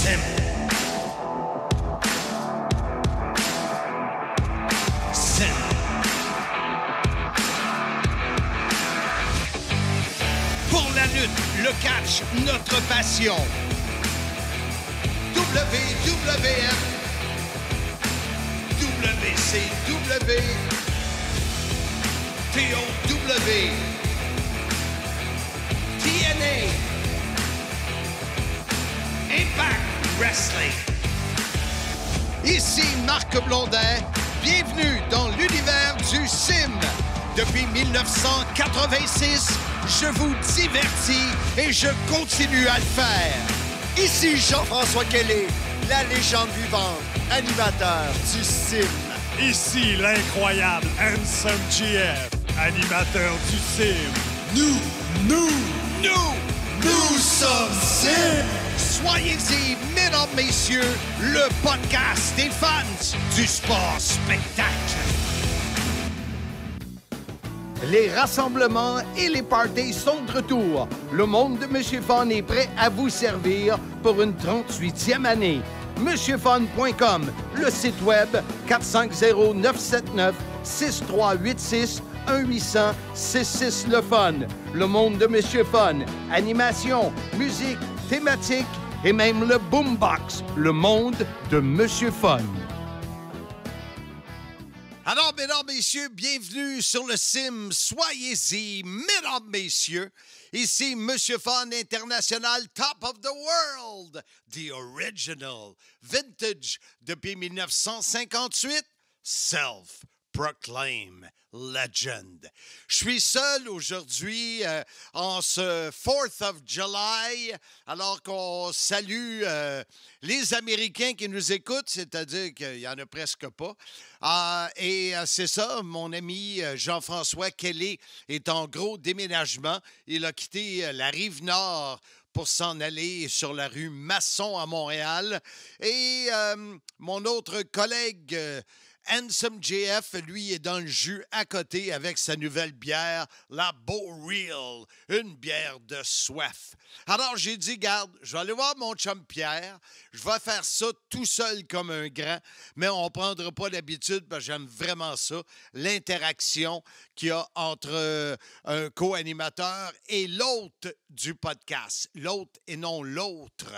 Sim. Sim. Pour la lutte, le catch, notre passion. WWF, WCW, TOW, TNA, Impact Wrestling. Ici Marc Blondin, bienvenue dans l'univers du sim. Depuis 1986, je vous divertis et je continue à le faire. Ici Jean-François Kelly, la légende vivante, animateur du sim. Ici l'incroyable Handsome GF, animateur du sim. Nous sommes sim. Soyez-y, mesdames, messieurs, le podcast des fans du sport spectacle. Les rassemblements et les parties sont de retour. Le monde de Monsieur Fun est prêt à vous servir pour une 38e année. MonsieurFun.com, le site web 450-979-6386, 1-800-66 le Fun. Le monde de Monsieur Fun, animation, musique, thématique et même le boombox. Le monde de Monsieur Fun. Alors, mesdames, messieurs, bienvenue sur le sim. Soyez-y, mesdames, messieurs. Ici, Monsieur Fun International, Top of the World, The Original, Vintage, depuis 1958, Self-Proclaim Legend. Je suis seul aujourd'hui en ce 4th of July, alors qu'on salue les Américains qui nous écoutent, c'est-à-dire qu'il n'y en a presque pas. C'est ça, mon ami Jean-François Kelly est en gros déménagement. Il a quitté la Rive-Nord pour s'en aller sur la rue Masson à Montréal. Et mon autre collègue Handsome JF, lui, est dans le jus à côté avec sa nouvelle bière, la Beau Real, une bière de soif. Alors, j'ai dit, garde, je vais aller voir mon chum Pierre, je vais faire ça tout seul comme un grand, mais on ne prendra pas l'habitude parce que j'aime vraiment ça, l'interaction qu'il y a entre un co-animateur et l'hôte du podcast, l'hôte et non l'autre.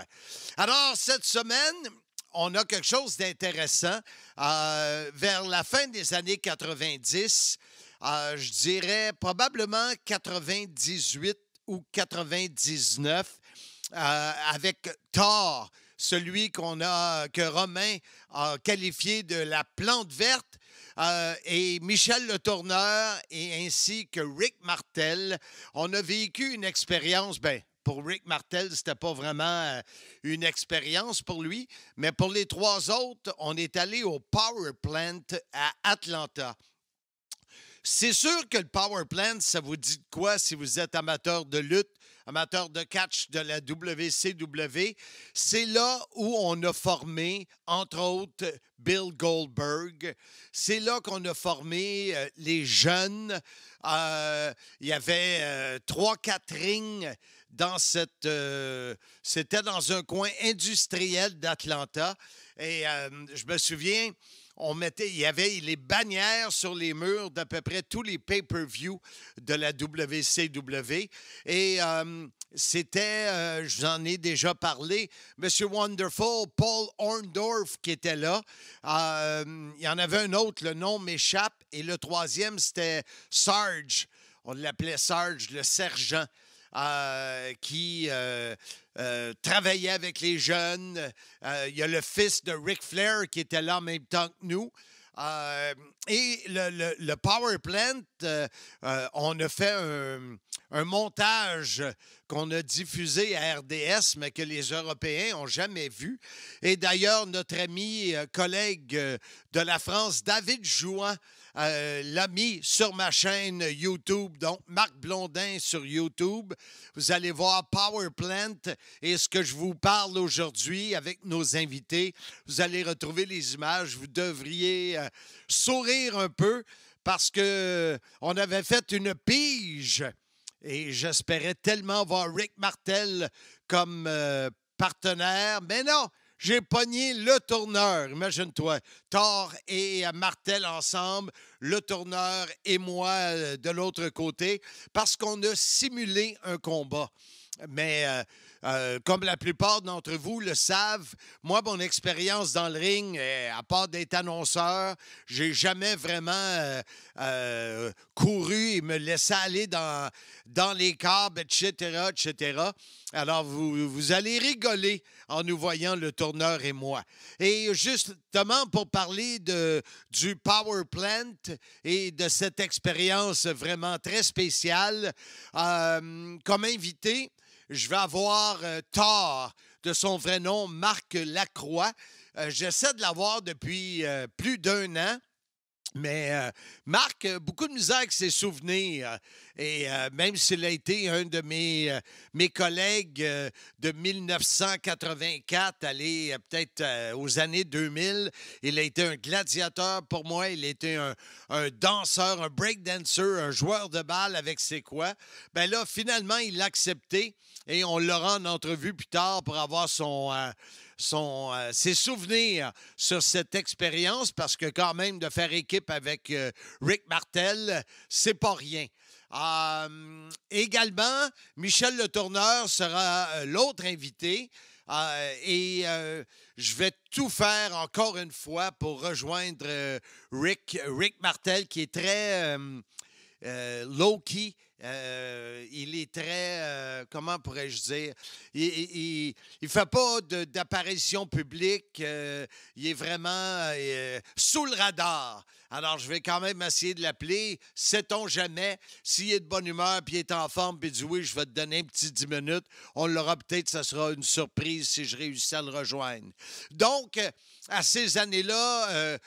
Alors, cette semaine, on a quelque chose d'intéressant. Vers la fin des années 90, je dirais probablement 98 ou 99, avec Thor, celui que Romain a qualifié de la plante verte, et Michel Le Tourneur, et ainsi que Rick Martel. On a vécu une expérience, pour Rick Martel, c'était pas vraiment une expérience pour lui, mais pour les trois autres, on est allé au Power Plant à Atlanta. C'est sûr que le Power Plant, ça vous dit de quoi si vous êtes amateur de lutte, amateur de catch de la WCW? C'est là où on a formé, entre autres, Bill Goldberg. C'est là qu'on a formé les jeunes. Il y avait 3-4 rings dans c'était dans un coin industriel d'Atlanta. Et je me souviens, il y avait les bannières sur les murs d'à peu près tous les pay-per-view de la WCW. Et c'était, je vous en ai déjà parlé, M. Wonderful, Paul Orndorff qui était là. Il y en avait un autre, le nom m'échappe. Et le troisième, c'était Sarge. On l'appelait Sarge, le sergent. Qui travaillait avec les jeunes. Il y a le fils de Ric Flair qui était là en même temps que nous. Et le Power Plant, on a fait un montage qu'on a diffusé à RDS, mais que les Européens n'ont jamais vu. Et d'ailleurs, notre ami, collègue de la France, David Jouan, l'a mis sur ma chaîne YouTube, donc Marc Blondin sur YouTube. Vous allez voir Power Plant et ce que je vous parle aujourd'hui avec nos invités. Vous allez retrouver les images. Vous devriez sourire un peu parce qu'on avait fait une pige et j'espérais tellement voir Rick Martel comme partenaire. Mais non, j'ai pogné le tourneur. Imagine-toi, Thor et Martel ensemble, le tourneur et moi de l'autre côté, parce qu'on a simulé un combat. Mais comme la plupart d'entre vous le savent, moi, mon expérience dans le ring, à part d'être annonceur, j'ai jamais vraiment couru et me laissé aller dans les câbles, etc., etc. Alors, vous allez rigoler en nous voyant, le tourneur et moi. Et justement, pour parler du Power Plant et de cette expérience vraiment très spéciale, comme invité, je vais avoir Thor, de son vrai nom, Marc Lacroix. J'essaie de l'avoir depuis plus d'1 an. Mais Marc, beaucoup de misère avec ses souvenirs. Et même s'il a été un de mes collègues de 1984, allé peut-être aux années 2000, il a été un gladiateur pour moi. Il a été un danseur, un breakdancer, un joueur de balle avec ses quoi. Ben là, finalement, il l'a accepté et on l'aura en entrevue plus tard pour avoir ses souvenirs sur cette expérience, parce que quand même, de faire équipe avec Rick Martel, c'est pas rien. Également, Michel Le Tourneur sera l'autre invité. Et je vais tout faire encore une fois pour rejoindre Rick Martel, qui est très low-key. Il est très, comment pourrais-je dire, il ne fait pas d'apparition publique, il est vraiment sous le radar. Alors, je vais quand même essayer de l'appeler. Sait-on jamais, s'il est de bonne humeur, puis il est en forme, puis il dit oui, je vais te donner un petit 10 minutes, on l'aura peut-être, ça sera une surprise si je réussis à le rejoindre. Donc, à ces années-là,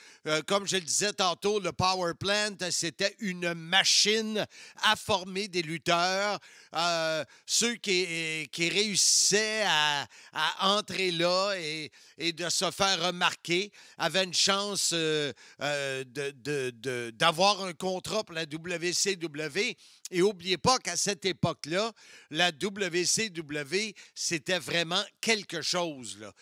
comme je le disais tantôt, le Power Plant, c'était une machine à former des lutteurs. Ceux qui réussissaient à entrer là et de se faire remarquer avaient une chance d'avoir un contrat pour la WCW. Et n'oubliez pas qu'à cette époque-là, la WCW, c'était vraiment quelque chose, là.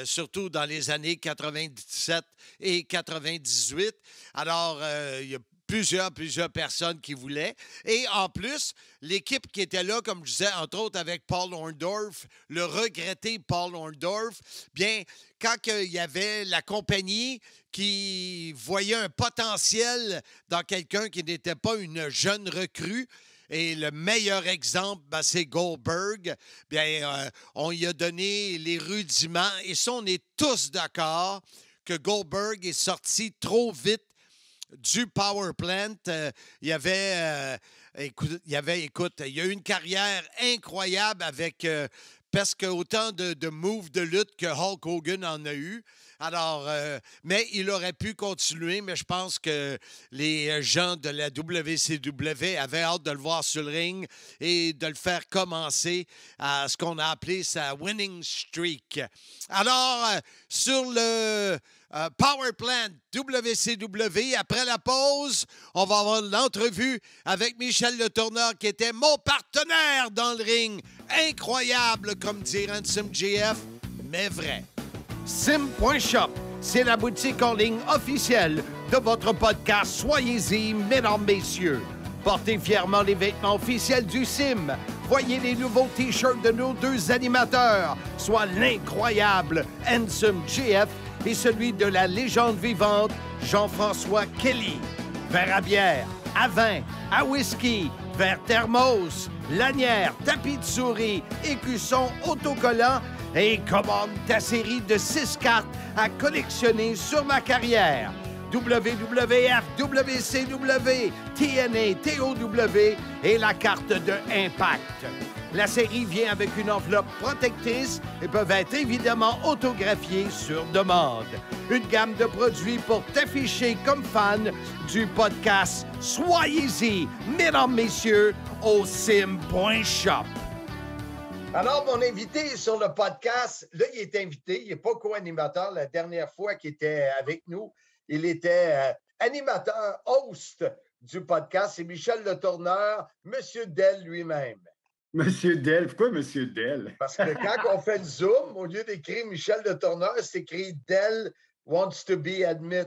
Surtout dans les années 97 et 98. Alors, il y a plusieurs personnes qui voulaient. Et en plus, l'équipe qui était là, comme je disais, entre autres avec Paul Orndorff, le regretté Paul Orndorff, bien, quand il y avait la compagnie qui voyait un potentiel dans quelqu'un qui n'était pas une jeune recrue, et le meilleur exemple, ben, c'est Goldberg. Bien, on y a donné les rudiments. Et ça, on est tous d'accord que Goldberg est sorti trop vite du Power Plant. Il y a eu une carrière incroyable avec presque autant de moves de lutte que Hulk Hogan en a eu. Alors, mais il aurait pu continuer, mais je pense que les gens de la WCW avaient hâte de le voir sur le ring et de le faire commencer à ce qu'on a appelé sa winning streak. Alors, sur le Power Plant WCW, après la pause, on va avoir l'entrevue avec Michel Le Tourneur, qui était mon partenaire dans le ring. Incroyable, comme dit Ransom GF, mais vrai. Sim.shop, c'est la boutique en ligne officielle de votre podcast Soyez-y, mesdames, messieurs. Portez fièrement les vêtements officiels du Sim. Voyez les nouveaux T-shirts de nos deux animateurs, soit l'incroyable Ransom GF et celui de la légende vivante Jean-François Kelly. Verre à bière, à vin, à whisky, verre thermos, lanière, tapis de souris, écusson autocollant et commande ta série de 6 cartes à collectionner sur ma carrière. WWF, WCW, TNA, TOW et la carte de Impact. La série vient avec une enveloppe protectrice et peuvent être évidemment autographiées sur demande. Une gamme de produits pour t'afficher comme fan du podcast Soyez-y, mesdames, messieurs, au sim.shop. Alors, mon invité sur le podcast, là, il est invité, il n'est pas co-animateur. La dernière fois qu'il était avec nous, il était animateur, host du podcast. C'est Michel Le Tourneur, Monsieur Del lui-même. Monsieur Dell. Pourquoi Monsieur Dell? Parce que quand on fait le Zoom, au lieu d'écrire Michel de Tourneur, c'est écrit Dell wants to be admit.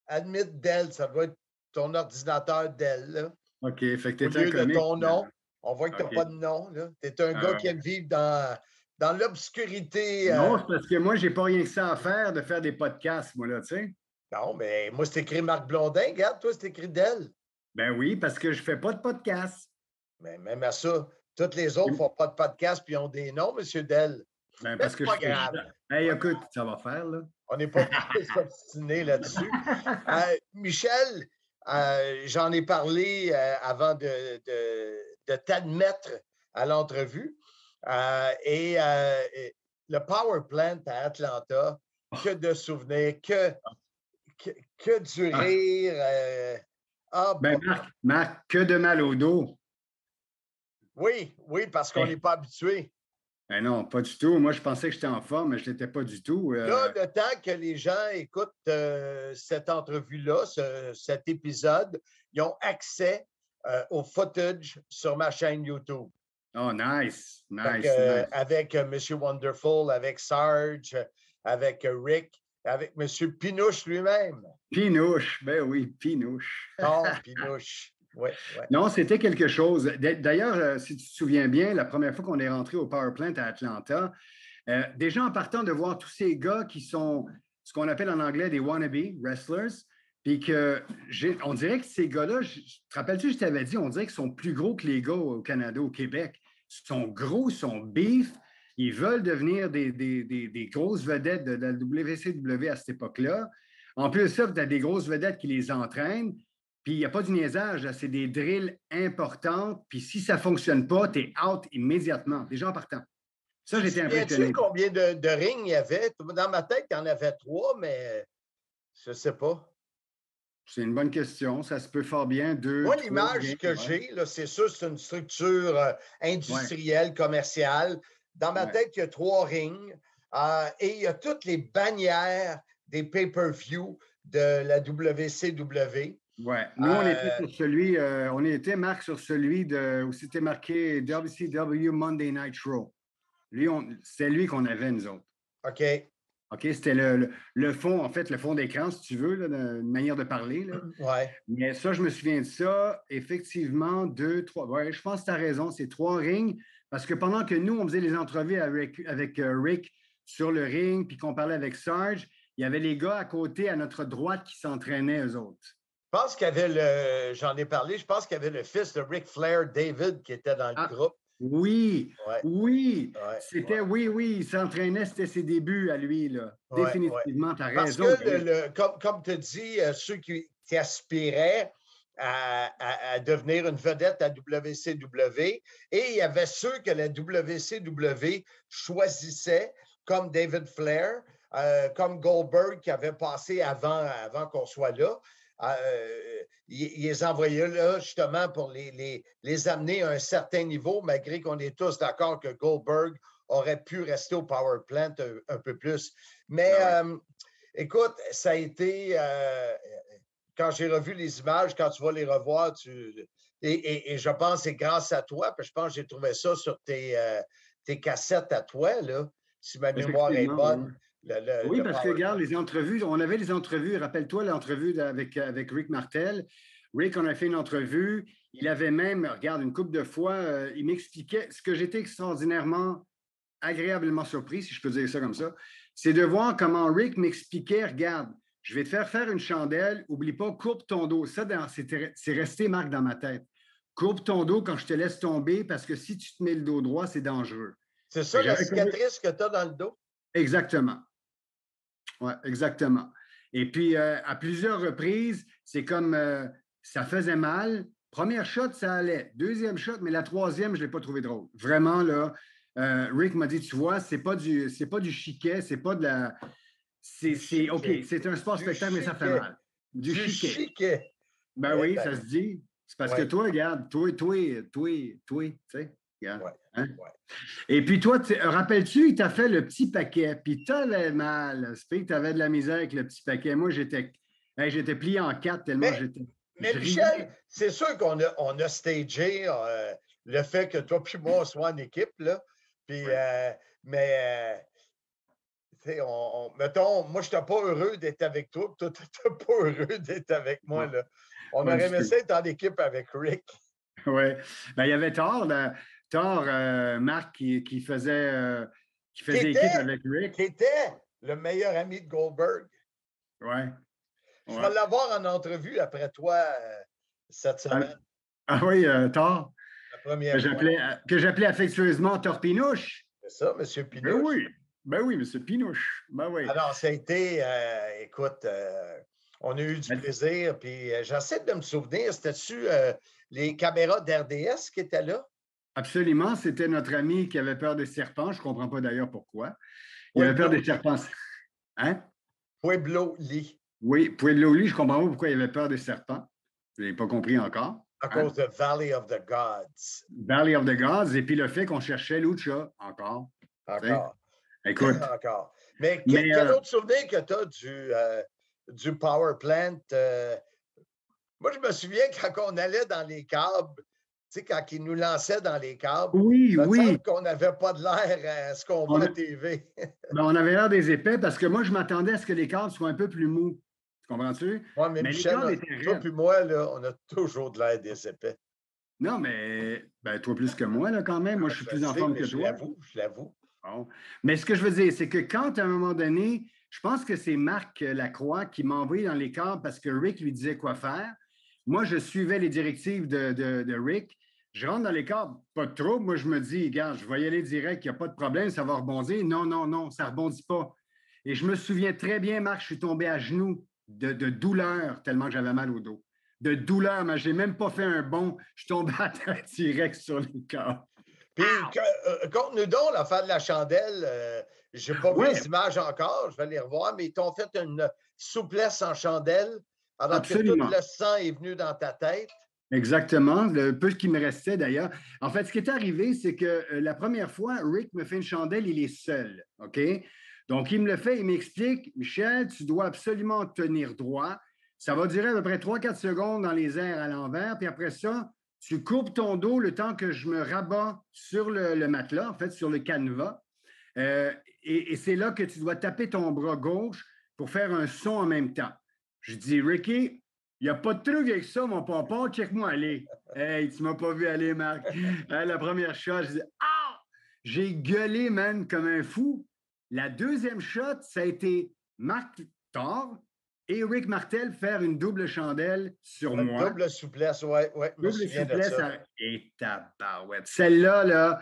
Admit Dell, ça doit être ton ordinateur Dell. Là. OK, fait que Au t'es un lieu de comique. ton nom, on voit que tu n'as OK. pas de nom. Tu es un gars qui aime vivre dans l'obscurité. Non, c'est parce que moi, j'ai pas rien que ça à faire de faire des podcasts, moi, là, tu sais. Non, mais moi, c'est écrit Marc Blondin. Regarde, toi, c'est écrit Dell. Ben oui, parce que je fais pas de podcast. Mais même à ça, toutes les autres ne font pas de podcast puis ont des noms, M. Dell. Ben, Mais parce c'est que pas grave. Hey, écoute, ça va faire, là. On n'est pas obstinés là-dessus. Michel, j'en ai parlé avant de t'admettre à l'entrevue. Et le Power Plant à Atlanta, que de souvenirs, que du rire. Ben, Marc, que de mal au dos. Oui, parce qu'on n'est pas habitué. Ben non, pas du tout. Moi, je pensais que j'étais en forme, mais je n'étais pas du tout. Là, le temps que les gens écoutent cette entrevue-là, cet épisode, ils ont accès au footage sur ma chaîne YouTube. Oh, nice. Avec M. Wonderful, avec Sarge, avec Rick, avec M. Pinouche lui-même. Pinouche, ben oui, Pinouche. Non, Pinouche. Ouais. Non, c'était quelque chose. D'ailleurs, si tu te souviens bien, la première fois qu'on est rentré au Power Plant à Atlanta, déjà en partant de voir tous ces gars qui sont ce qu'on appelle en anglais des wannabe wrestlers, puis on dirait que ces gars-là, te rappelles-tu, je t'avais dit, on dirait qu'ils sont plus gros que les gars au Canada, au Québec. Ils sont gros, ils sont beef, ils veulent devenir des grosses vedettes de la WCW à cette époque-là. En plus de ça, tu as des grosses vedettes qui les entraînent. Puis il n'y a pas du niaisage, c'est des drills importantes. Puis si ça ne fonctionne pas, tu es out immédiatement, déjà en partant. Ça, j'étais impressionné. Tu sais combien de rings il y avait? Dans ma tête, il y en avait 3, mais je ne sais pas. C'est une bonne question. Ça se peut fort bien. Moi, l'image que j'ai, c'est sûr, c'est une structure industrielle, commerciale. Dans ma tête, il y a 3 rings et il y a toutes les bannières des pay-per-view de la WCW. Oui. Nous, on était sur celui, on était, Marc, sur celui où c'était marqué WCW Monday Night Raw. C'est lui qu'on avait, nous autres. OK. OK, c'était le fond, en fait, le fond d'écran, si tu veux, là, une manière de parler. Oui. Mais ça, je me souviens de ça. Effectivement, 2, 3. Ouais, je pense que tu as raison, c'est 3 rings. Parce que pendant que nous, on faisait les entrevues avec Rick sur le ring, puis qu'on parlait avec Sarge, il y avait les gars à côté, à notre droite, qui s'entraînaient, eux autres. Je pense qu'il y avait j'en ai parlé, je pense qu'il y avait le fils de Ric Flair, David, qui était dans le groupe. Oui, oui. C'était, oui, il s'entraînait, c'était ses débuts à lui, là. Définitivement, tu as raison. Parce que, comme tu dis, ceux qui aspiraient à devenir une vedette à WCW, et il y avait ceux que la WCW choisissait, comme David Flair, comme Goldberg, qui avait passé avant qu'on soit là. Ils les envoyaient là justement pour les amener à un certain niveau, malgré qu'on est tous d'accord que Goldberg aurait pu rester au Power Plant un peu plus. Mais écoute, ça a été, quand j'ai revu les images, quand tu vas les revoir, et je pense que c'est grâce à toi, puis je pense que j'ai trouvé ça sur tes cassettes à toi, là, si ma mémoire est bonne. Oui, parce que, regarde, les entrevues, on avait les entrevues, rappelle-toi l'entrevue avec Rick Martel. Rick, on a fait une entrevue, il avait même, regarde, une couple de fois, il m'expliquait, ce que j'étais extraordinairement, agréablement surpris, si je peux dire ça comme ça, c'est de voir comment Rick m'expliquait, regarde, je vais te faire une chandelle, oublie pas, courbe ton dos. Ça, c'est resté, Marc, dans ma tête. Courbe ton dos quand je te laisse tomber, parce que si tu te mets le dos droit, c'est dangereux. C'est ça, la cicatrice que tu as dans le dos? Exactement. Oui, exactement. Et puis, à plusieurs reprises, c'est comme ça faisait mal. Première shot, ça allait. Deuxième shot, mais la troisième, je ne l'ai pas trouvé drôle. Vraiment, là, Rick m'a dit, tu vois, c'est pas du chiquet, c'est pas de la... OK, c'est un sport spectacle, mais ça fait mal. Du chiquet. Ben oui, ça se dit. C'est parce que toi, regarde, toi, tu sais. Hein? Ouais. Et puis toi, rappelles-tu, il t'a fait le petit paquet, puis t'avais mal. C'est que t'avais de la misère avec le petit paquet. Moi, j'étais plié en 4 tellement j'étais... Mais Michel, c'est sûr qu'on a stagé le fait que toi puis moi, on soit en équipe, là. Puis, mais, tu sais, mettons, moi, je n'étais pas heureux d'être avec toi, puis toi, tu n'étais pas heureux d'être avec moi, Non, là. On pas aurait du aimé tout. ça être en équipe avec Rick. Oui. Ben, il y avait Thor, Marc, qui Qui faisait équipe était, avec Rick. qui était le meilleur ami de Goldberg. Oui. Je Ouais. vais l'avoir en entrevue après toi cette Ah, semaine, ah oui, Thor, la première fois. que j'appelais affectueusement Torpinouche. C'est ça, M. Ben Pinouche? oui. Ben oui, monsieur Pinouche. Ben oui. Alors, ça a été, écoute, on a eu du Ben, plaisir, puis j'essaie de me souvenir, c'était-tu les caméras d'RDS qui étaient là? absolument, c'était notre ami qui avait peur des serpents. Je ne comprends pas d'ailleurs pourquoi. Il avait peur Pueblo des Lee. serpents. Hein? Pueblo Lee, Oui, Pueblo, lui, je ne comprends pas pourquoi il avait peur des serpents. Je n'ai pas compris encore. à Hein? cause de Valley of the Gods. Valley of the Gods, et puis le fait qu'on cherchait Lucha encore. Tu sais? Encore. Écoute, Encore. Mais mais quel autre souvenir que tu as du Power Plant? Moi, je me souviens quand on allait dans les câbles, tu sais, quand ils nous lançaient dans les câbles, oui, il me oui, semble qu'on n'avait pas de l'air à ce qu'on on, voit a- à TV. ben, on avait l'air des épais parce que moi, je m'attendais à ce que les câbles soient un peu plus mous. Tu comprends-tu? Moi, mais Mais les Michel, câbles étaient toi raides. puis moi, là, on a toujours de l'air des épais. Non, mais ben, toi plus que moi, là, quand même. Moi, je suis Je plus en sais, forme mais que je toi. l'avoue, je l'avoue. Bon. Mais ce que je veux dire, c'est que quand, à un moment donné, je pense que c'est Marc Lacroix qui m'a envoyé dans les câbles parce que Rick lui disait quoi faire. Moi, je suivais les directives de Rick. Je rentre dans les câbles, pas de trouble. Moi, je me dis, regarde, je vais y aller direct, il n'y a pas de problème, ça va rebondir. Non, non, non, ça ne rebondit pas. Et je me souviens très bien, Marc, je suis tombé à genoux de douleur tellement que j'avais mal au dos. De douleur, mais je n'ai même pas fait un bond. Je suis tombé à terre direct sur les câbles. Puis, conte-nous donc l'affaire de la chandelle. Je n'ai pas vu Ouais, les images encore, je vais les revoir, mais ils t'ont fait une souplesse en chandelle alors que tout absolument. le sang est venu dans ta tête. Exactement, le peu qui me restait d'ailleurs. En fait, ce qui est arrivé, c'est que la première fois, Rick me fait une chandelle, il est seul, OK? Donc, il me le fait, il m'explique, Michel, tu dois absolument tenir droit. Ça va durer à peu près 3-4 secondes dans les airs à l'envers, puis après ça, tu courbes ton dos le temps que je me rabats sur le matelas, en fait, sur le canevas. Et c'est là que tu dois taper ton bras gauche pour faire un son en même temps. Je dis, Ricky, il n'y a pas de truc avec ça, mon papa. Check-moi aller. Hey, tu m'as pas vu aller, Marc. La première shot, je dis ah! J'ai gueulé, man, comme un fou. La deuxième shot, ça a été Marc Thor et Rick Martel faire une double chandelle sur Une moi. double souplesse, oui, je me Double souviens de souplesse ça. et tabarouette. Celle-là,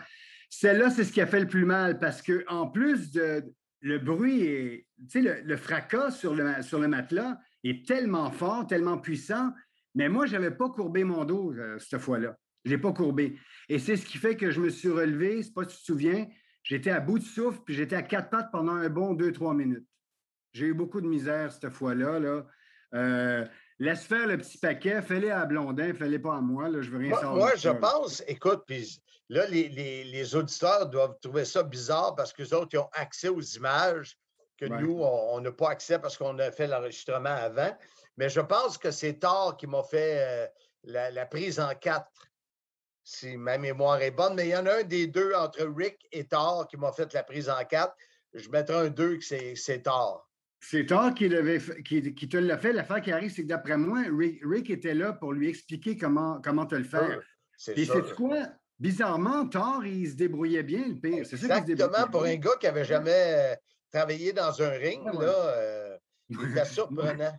c'est ce qui a fait le plus mal parce que en plus de le bruit et le fracas sur le matelas est tellement fort, tellement puissant, mais moi, je n'avais pas courbé mon dos cette fois-là. Je ne l'ai pas courbé. Et c'est ce qui fait que je me suis relevé, c'est pas si tu te souviens, j'étais à bout de souffle, puis j'étais à 4 pattes pendant un bon 2-3 minutes. J'ai eu beaucoup de misère cette fois-là. Là. Laisse faire le petit paquet, fais-le à Blondin, fais-le pas à moi, là, je veux rien savoir. Moi, je pense, écoute, puis là, les auditeurs doivent trouver ça bizarre parce qu'eux autres, ils ont accès aux images que nous, on n'a pas accès parce qu'on a fait l'enregistrement avant. Mais je pense que c'est Thor qui m'a fait la prise en 4, si ma mémoire est bonne. Mais il y en a un des deux entre Rick et Thor qui m'a fait la prise en 4. Je mettrai un 2 que c'est Thor. C'est Thor qui te l'a fait. L'affaire qui arrive, c'est que d'après moi, Rick était là pour lui expliquer comment te le faire. C'est Et sûr. c'est quoi? Bizarrement, Thor, il se débrouillait bien, le pire. C'est ça qu'il se débrouillait Exactement, pour bien. un gars qui n'avait jamais travaillé dans un ring, Ouais. là, il était surprenant.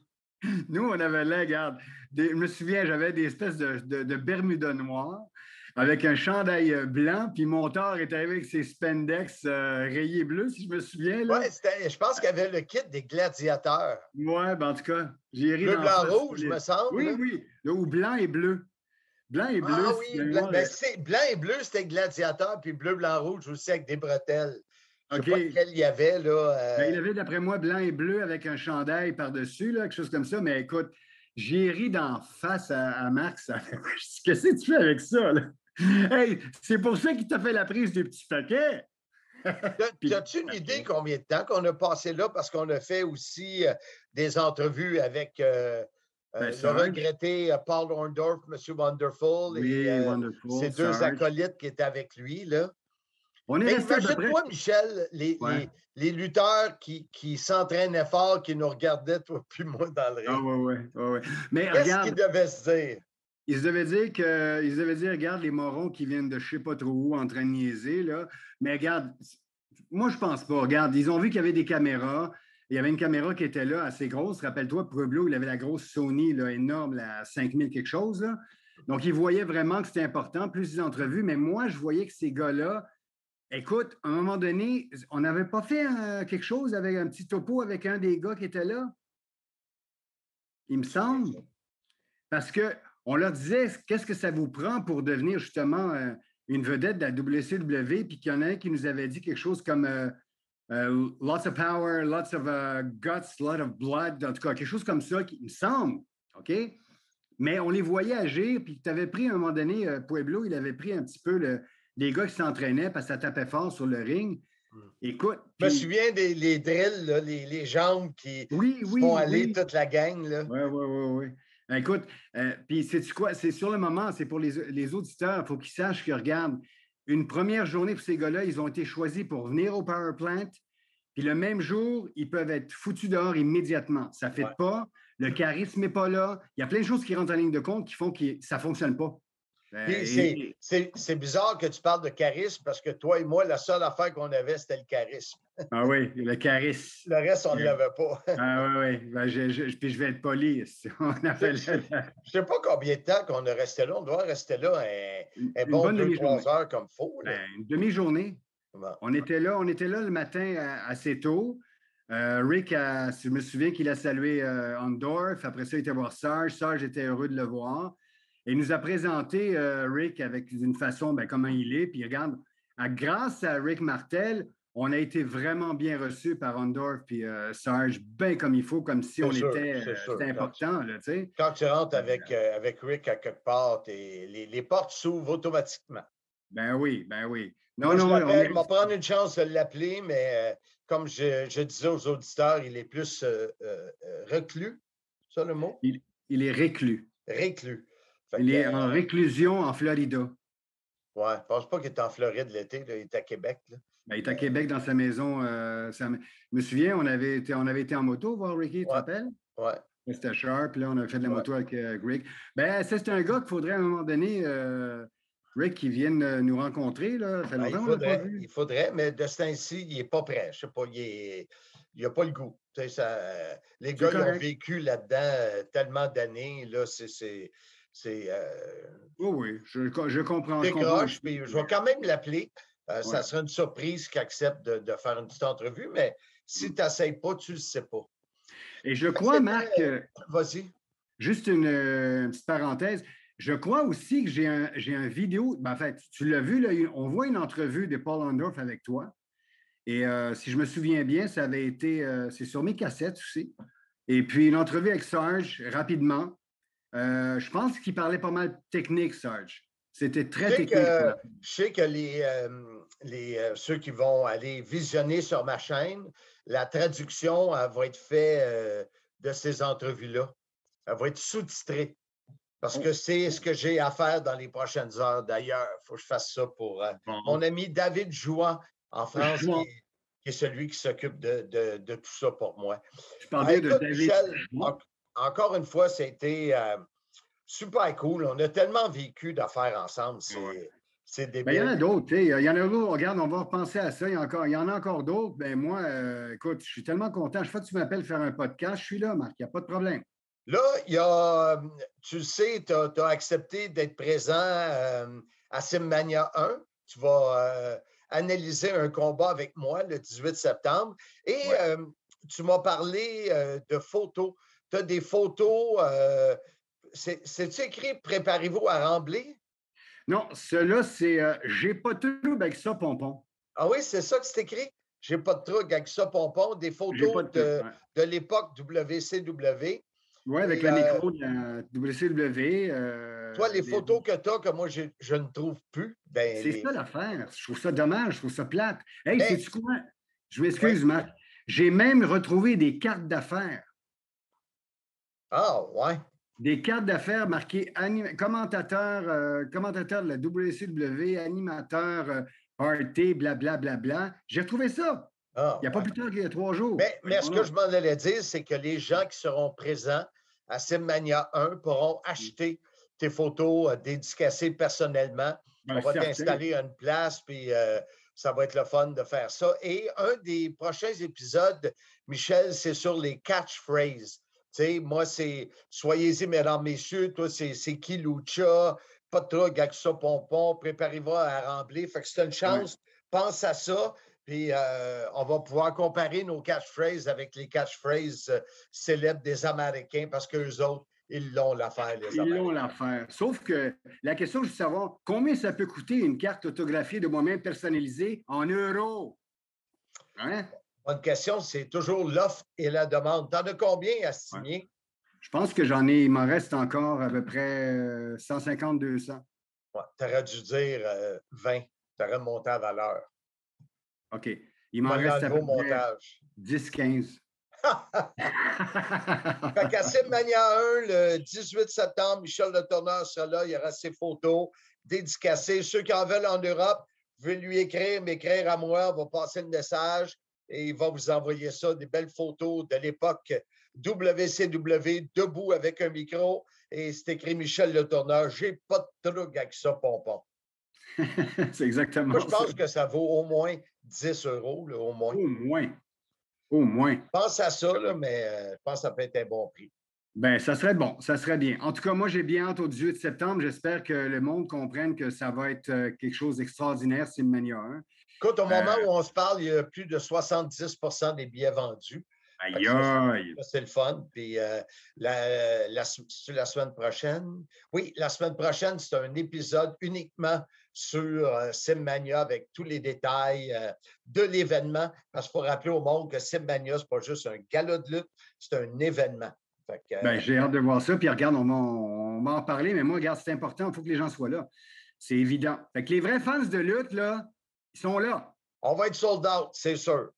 Nous, on avait là, regarde, je me souviens, j'avais des espèces de Bermuda noirs avec un chandail blanc, puis mon Thor était avec ses spandex rayés bleus, si je me souviens. Là. Ouais, je pense qu'il y avait le kit des gladiateurs. Ouais, ben en tout cas, j'ai ri Bleu, dans blanc, ça. rouge, me semble. Oui, là. oui. Ou blanc et bleu. Blanc et bleu. Ah oui, blanc et bleu, c'était gladiateur, puis bleu, blanc, rouge aussi avec des bretelles. Je ne sais pas lequel il y avait, là. Ben, il avait, d'après moi, blanc et bleu avec un chandail par-dessus, là, quelque chose comme ça. Mais écoute, j'ai ri d'en face à Marc. Qu'est-ce que tu fais avec ça, là? Hey, c'est pour ça qu'il t'a fait la prise du petit paquet. As-tu une idée combien de temps qu'on a passé là? Parce qu'on a fait aussi des entrevues avec Ben, Le Sarge. regretté Paul Orndorff, M. Wonderful, Oui, et Wonderful, ses deux Sarge. acolytes qui étaient avec lui, là. On est Mais resté à peu près. imagine-toi, Michel, Ouais. les lutteurs qui s'entraînaient fort, qui nous regardaient, toi puis moi, dans le Ah, ring. ouais. Mais Qu'est-ce qu'ils regarde, devaient se dire? ils se devaient dire regarde les morons qui viennent de je sais pas trop où en train de niaiser, là. Mais regarde, moi, je pense pas. Regarde, ils ont vu qu'il y avait des caméras. Il y avait une caméra qui était là, assez grosse. Rappelle-toi, Pueblo, il avait la grosse Sony, là, énorme, la 5000 quelque chose, là. Donc, ils voyaient vraiment que c'était important, plus d'entrevues. Mais moi, je voyais que ces gars-là, écoute, à un moment donné, on n'avait pas fait quelque chose avec un petit topo avec un des gars qui était là, il me semble. Parce qu'on leur disait, qu'est-ce que ça vous prend pour devenir justement une vedette de la WCW, puis qu'il y en a un qui nous avait dit quelque chose comme lots of power, lots of guts, lot of blood, en tout cas, quelque chose comme ça, qui me semble, OK? Mais on les voyait agir, puis tu avais pris à un moment donné, Pueblo, il avait pris un petit peu les gars qui s'entraînaient parce que ça tapait fort sur le ring. Écoute. Je me souviens des drills, là, les jambes qui font aller toute la gang. Oui. Écoute, puis sais-tu quoi? C'est sur le moment, c'est pour les auditeurs, il faut qu'ils sachent que, regarde, une première journée pour ces gars-là, ils ont été choisis pour venir au Power Plant, puis le même jour, ils peuvent être foutus dehors immédiatement. Ça ne fait pas, le charisme n'est pas là. Il y a plein de choses qui rentrent en ligne de compte qui font que ça ne fonctionne pas. C'est bizarre que tu parles de charisme parce que toi et moi, la seule affaire qu'on avait, c'était le charisme. Ah oui, le charisme. Le reste, on ne l'avait pas. Ah oui. Ben, puis je vais être poli. Je ne sais pas combien de temps qu'on est resté là. On doit rester là un bon 2-3 heures comme il faut. Une demi-journée. Bon. On était là le matin assez tôt. Rick, je me souviens qu'il a salué Orndorff. Après ça, il était voir Sarge. Sarge était heureux de le voir. Et il nous a présenté Rick avec une façon, comment il est. Puis regarde, grâce à Rick Martel, on a été vraiment bien reçus par Orndorff puis Sarge, bien comme il faut, comme si on était. C'était important. Quand tu rentres avec Rick à quelque part, les portes s'ouvrent automatiquement. Ben oui. Non, on va prendre une chance de l'appeler, mais comme je disais aux auditeurs, il est plus reclus. C'est ça le mot? Il est reclus. Reclus. Il est en réclusion en Florida. Oui, je ne pense pas qu'il est en Floride l'été. Il est à Québec. Là. Il est à Québec dans sa maison. Je me souviens, on avait été en moto voir Ricky, tu te rappelles? Oui. C'était sharp, puis là, on a fait de la moto avec Rick. C'est un gars qu'il faudrait à un moment donné, Rick, qui vienne nous rencontrer. Là. Ça fait longtemps il faudrait, mais de ce temps-ci, il n'est pas prêt. Je ne sais pas, il n'a pas le goût. Les gars, ils ont vécu là-dedans tellement d'années. Là, oui, je comprends. Puis je vais quand même l'appeler. Ça serait une surprise qu'il accepte de faire une petite entrevue, mais si tu n'essayes pas, tu ne le sais pas. Et je crois, Marc, vas-y. Juste une petite parenthèse, je crois aussi que j'ai un vidéo, en fait, tu l'as vu, là, on voit une entrevue de Paul Orndorff avec toi. Et si je me souviens bien, ça avait été, c'est sur mes cassettes aussi. Et puis une entrevue avec Sarge, rapidement. Je pense qu'il parlait pas mal technique, Sarge. C'était très technique. Je sais que ceux qui vont aller visionner sur ma chaîne, la traduction va être faite de ces entrevues-là. Elle va être sous-titrée. Parce que c'est ce que j'ai à faire dans les prochaines heures. D'ailleurs, il faut que je fasse ça pour mon ami David Jouan en France, qui est celui qui s'occupe de tout ça pour moi. Je parlais de David. Michel, encore une fois, c'était super cool. On a tellement vécu d'affaires ensemble. C'est débile. Il y en a d'autres. Il y en a d'autres. Regarde, on va repenser à ça. Il y en a encore d'autres. Moi, écoute, je suis tellement content. Chaque fois que tu m'appelles faire un podcast, je suis là, Marc. Il n'y a pas de problème. Là, tu le sais, tu as accepté d'être présent à Simmania 1. Tu vas analyser un combat avec moi le 18 septembre. Et tu m'as parlé de photos. Tu as des photos. C'est-tu écrit « Préparez-vous à rembler » ? Non, cela, c'est « J'ai pas de trouble avec ça, pompon ». Ah oui, c'est ça que c'est écrit? « J'ai pas de trouble avec ça, pompon ». Des photos de l'époque WCW. Oui, avec le micro de la WCW. Toi, les photos que tu as, que moi, je ne trouve plus. C'est ça l'affaire. Je trouve ça dommage, je trouve ça plate. Hey, sais-tu quoi? Je m'excuse, Marc. J'ai même retrouvé des cartes d'affaires. Ah, ouais. des cartes d'affaires marquées commentateur de la WCW, animateur party, blablabla. J'ai retrouvé ça. Ah, Il n'y a pas ouais. plus tard qu'il y a 3 jours. Mais ce que je m'en allais dire, c'est que les gens qui seront présents à Simmania 1 pourront acheter tes photos dédicacées personnellement. Ben, On va certain. t'installer à une place, puis ça va être le fun de faire ça. Et un des prochains épisodes, Michel, c'est sur les catchphrases. Tu sais, moi, c'est « Soyez-y, mesdames, messieurs », toi, c'est « Qui Lucha », « Pas de truc avec ça, pompon »,« Préparez-vous à rembler ». Fait que c'est une chance, pense à ça. Puis on va pouvoir comparer nos catchphrases avec les catchphrases célèbres des Américains parce qu'eux autres, ils l'ont l'affaire, les Ils Américains. l'ont l'affaire. Sauf que la question, je veux savoir combien ça peut coûter une carte autographiée de moi-même personnalisée en euros? Hein? Bonne question, c'est toujours l'offre et la demande. T'en as combien à signer? Je pense que il m'en reste encore à peu près 150-200. Ouais, tu aurais dû dire 20. Tu aurais monté la valeur. OK. Il m'en reste à peu près montage. 10-15. Fait qu'à Simmania 1, le 18 septembre, Michel Le Tourneur sera là. Il y aura ses photos dédicacées. Ceux qui en veulent en Europe, vous pouvez lui m'écrire à moi. On va passer le message et il va vous envoyer ça, des belles photos de l'époque WCW, debout avec un micro. Et c'est écrit Michel Le Tourneur. J'ai pas de truc avec ça, pompon. C'est exactement Moi, je pense ça. que ça vaut au moins 10 €, là, au moins. Au moins. Au moins. Je pense à ça, là, mais je pense que ça peut être un bon prix. Bien, ça serait bon, ça serait bien. En tout cas, moi, j'ai bien hâte au 18 septembre. J'espère que le monde comprenne que ça va être quelque chose d'extraordinaire, Simmania 1. Écoute, au moment où on se parle, il y a plus de 70% des billets vendus. Aïe, aïe. C'est le fun. Puis la semaine prochaine. Oui, la semaine prochaine, c'est un épisode uniquement sur Simmania avec tous les détails de l'événement. Parce qu'il faut rappeler au monde que Simmania, ce n'est pas juste un gala de lutte, c'est un événement. Ben, j'ai hâte de voir ça. Puis regarde, on va en parler, mais moi, regarde, c'est important, il faut que les gens soient là. C'est évident. Fait que les vrais fans de lutte, là, ils sont là. On va être sold out, c'est sûr.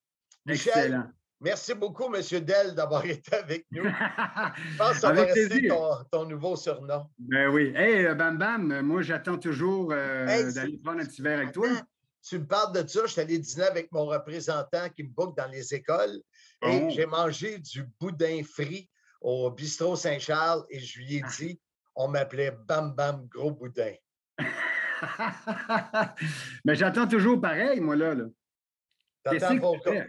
Excellent. Michel, merci beaucoup, M. Dell, d'avoir été avec nous. Je pense que ça Avec va rester plaisir. ton nouveau surnom. Ben oui. Hey, Bam Bam, moi, j'attends toujours d'aller prendre un petit verre avec toi. Tu me parles de ça, je suis allé dîner avec mon représentant qui me book dans les écoles et j'ai mangé du boudin frit au bistrot Saint-Charles et je lui ai dit, on m'appelait Bam Bam Gros Boudin. Mais j'attends toujours pareil, moi, là. T'attends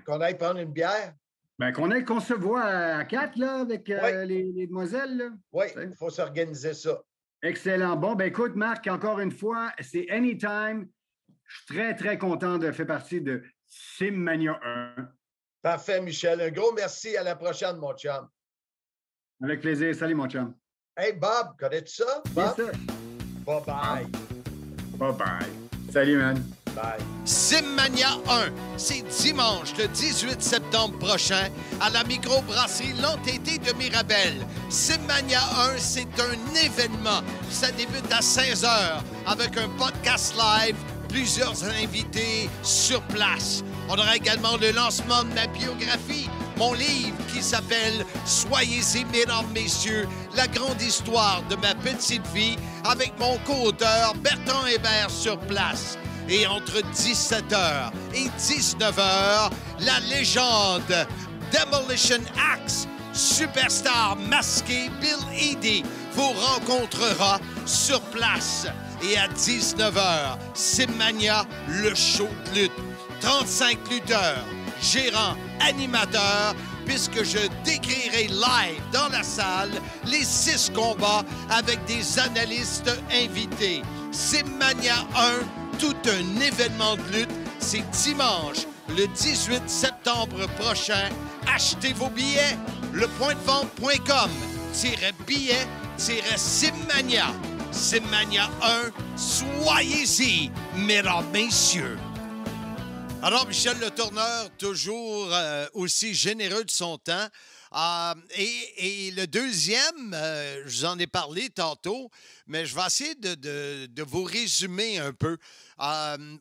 qu'on aille prendre une bière? Ben, qu'on se voit à 4, là, avec les demoiselles, là. Oui, il faut s'organiser ça. Excellent. Bon, ben écoute, Marc, encore une fois, c'est anytime. Je suis très, très content de faire partie de Simmania 1. Parfait, Michel. Un gros merci. À la prochaine, mon chum. Avec plaisir. Salut, mon chum. Hey, Bob, connais-tu ça? Bien sûr. Bye-bye. Bye-bye. Salut, man. Bye. Simmania 1, c'est dimanche le 18 septembre prochain à la microbrasserie L'Entêté de Mirabel. Simmania 1, c'est un événement. Ça débute à 16h avec un podcast live, plusieurs invités sur place. On aura également le lancement de ma biographie, mon livre qui s'appelle « Soyez-y, mesdames, messieurs, la grande histoire de ma petite vie » avec mon co-auteur Bertrand Hébert sur place. Et entre 17h et 19h, la légende Demolition Axe, superstar masqué Bill Eadie, vous rencontrera sur place. Et à 19h, Simmania, le show de lutte. 35 lutteurs, gérants, animateurs, puisque je décrirai live dans la salle les 6 combats avec des analystes invités. Simmania 1, tout un événement de lutte, c'est dimanche, le 18 septembre prochain. Achetez vos billets, lepointdevente.com, -billets-Simmania. Simmania 1, soyez-y, mesdames, messieurs. Alors, Michel Le Tourneur, toujours aussi généreux de son temps. Et le deuxième, je vous en ai parlé tantôt, mais je vais essayer de vous résumer un peu.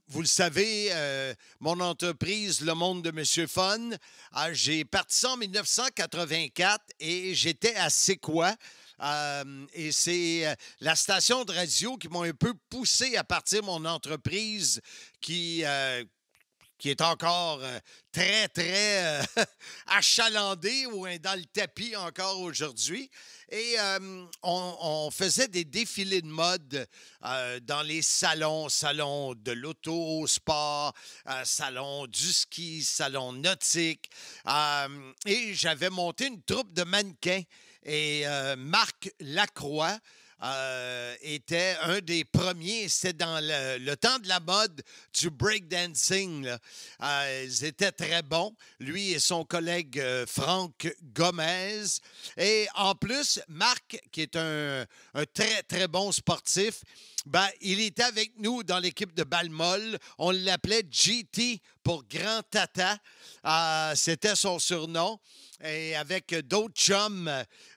Vous le savez, mon entreprise, Le Monde de Monsieur Fun, j'ai parti ça en 1984 et j'étais à C'est quoi? Et c'est la station de radio qui m'a un peu poussé à partir de mon entreprise qui est encore très, très achalandée ou dans le tapis encore aujourd'hui. Et on faisait des défilés de mode dans les salons de l'auto, sport, salon du ski, salon nautique. Et j'avais monté une troupe de mannequins. Et Marc Lacroix était un des premiers. C'était dans le temps de la mode du breakdancing. Ils étaient très bons, lui et son collègue Franck Gomez. Et en plus, Marc, qui est un très, très bon sportif, il était avec nous dans l'équipe de Balmol. On l'appelait GT pour Grand Tata. C'était son surnom. Et avec d'autres chums